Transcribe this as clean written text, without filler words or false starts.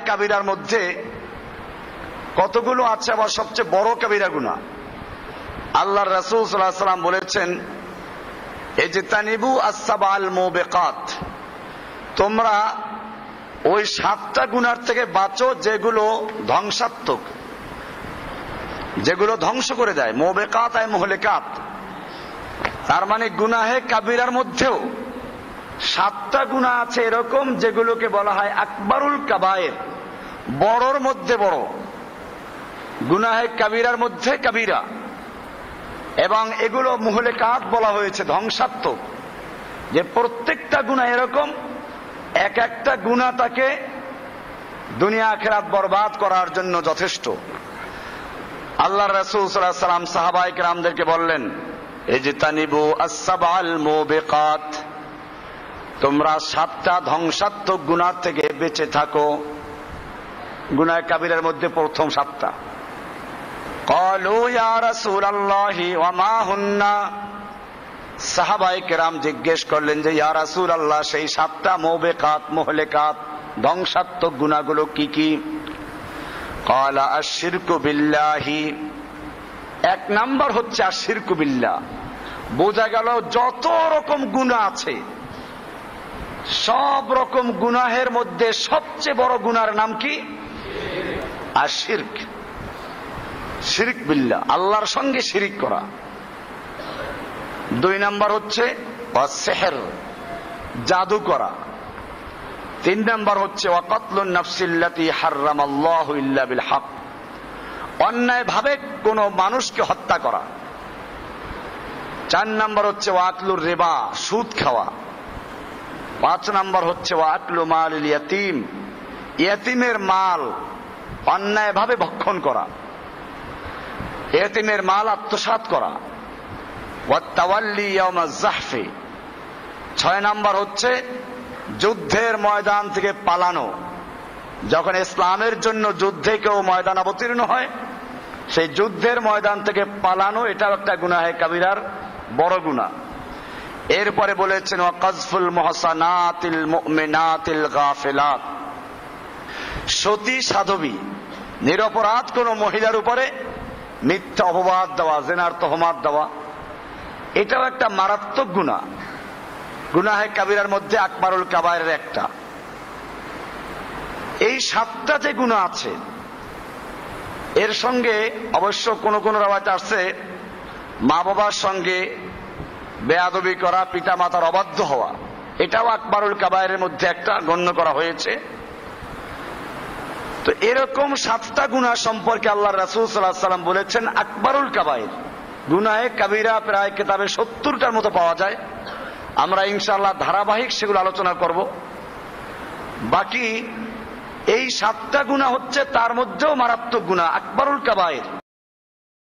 কাবিরার মধ্যে কতগুলো আছে, আবার সবচেয়ে বড় কাবিরা গুনাহ। আল্লাহর রাসূল সাল্লাল্লাহু আলাইহি ওয়াসাল্লাম বলেছেন, ইজতানিবু আস-সাবআল মুবিকাত, তোমরা ওই 7টা গুনার থেকে বাঁচো যেগুলো ধ্বংসাত্মক, যেগুলো ধ্বংস করে দেয়। মুবিকাত আই মুহলিকাত, তার মানে গুনাহে কাবিরার মধ্যেও 7টা গুনাহ আছে এরকম যেগুলোকে বলা হয় আকবারুল কাবায়ের, বড়র মধ্যে বড়, গুনাহে কাবিরার মধ্যে কাবিরা। এবং এগুলো মুহলিকাত বলা হয়েছে, ধ্বংসাত্মক, যে প্রত্যেকটা গুনাহ এরকম, এক একটা গুনাহ তাকে দুনিয়া আখিরাত বরবাদ করার জন্য যথেষ্ট। আল্লাহর রাসূল সাল্লাল্লাহু আলাইহি ওয়াসাল্লাম সাহাবায়ে কেরামদেরকে বললেন, ইজতানিবু আস-সাবআল মুবিকাত, তোমরা 7টা ধ্বংসাত্মক গুনাহ থেকে বেঁচে থাকো। গুনাহ কাবিরার মধ্যে প্রথম 7টা। ক্বালু ইয়া রাসূলাল্লাহি ওয়া মা হুন্না, সাহাবায়ে কেরাম জিজ্ঞেস করলেন যে ইয়া রাসূলুল্লাহ, সেই 7টা মুবিকাত মুহলিকাত ধ্বংসাত্মক গুনাহগুলো কি কি? ক্বালা আশ-শিরকু বিল্লাহি, 1 নাম্বার হচ্ছে আশ-শিরকু বিল্লাহ। বোঝা গেল যত রকম গুনাহ আছে, সব রকম গুনাহের মধ্যে সবচেয়ে বড় গুনাহের নাম কি? আশ-শিরক, শিরক বিল্লাহ, আল্লাহর সঙ্গে শিরিক করা। 2 নাম্বার হচ্ছে ওয়াস-সিহর, জাদু করা। 3 নাম্বার হচ্ছে ওয়াকাতলুন নাফসিল্লাতী হারামাল্লাহু ইল্লা বিল হক, অন্যায় ভাবে কোন মানুষকে হত্যা করা। 4 নাম্বার হচ্ছে ওয়াকলুর রিবা, সুদ খাওয়া। 5 নাম্বার হচ্ছে ওয়াকলু মালিল ইয়াতীম, ইয়াতীমের মাল অন্যায় ভাবে ভক্ষণ করা, ইয়াতীমের মাল আত্মসাৎ করা। ওয়াতাওয়াল্লি ইয়াউমাজ যাহফি, 6 নাম্বার হচ্ছে যুদ্ধের ময়দান থেকে পালানো। যখন ইসলামের জন্য যুদ্ধে কেউ ময়দান অবতীর্ণ হয়, সেই যুদ্ধের ময়দান থেকে পালানো, এটাও একটা গুনাহে কাবিরার বড় গুনাহ। এরপরে বলেছেন ওয়াকাযফুল মুহসানাতিল মুমিনাতিল গাফিলাত, সতী সাধবী নিরপরাধ কোন মহিলার উপরে মিথ্যা অপবাদ দেওয়া, জিনার তহমাত দেওয়া, এটাও একটা মারাত্মক গুনাহ। গুনাহে কাবিরার মধ্যে আকবারুল কাবায়ের একটা। এই 7টা যে গুনাহ আছে, এর সঙ্গে অবশ্য কোন কোন রাওয়ায়াতে আসছে মা বাবার সঙ্গে বেয়াদবি করা, পিতা মাতার অবাধ্য হওয়া, এটাও আকবারুল কাবায়ের মধ্যে একটা গণ্য করা হয়েছে। তো এরকম 7টা গুনাহ সম্পর্কে আল্লাহর রাসূল সাল্লাল্লাহু আলাইহি ওয়াসাল্লাম বলেছেন আকবারুল কাবায়ের। গুনাহে কাবিরা প্রায় কিতাবে 70টার মতো পাওয়া যায়। আমরা ইনশাআল্লাহ ধারাবাহিক সেগুলো আলোচনা করব। বাকি এই 7টা গুনাহ হচ্ছে তার মধ্যেও মারাত্মক গুনাহ, আকবারুল কাবায়ের।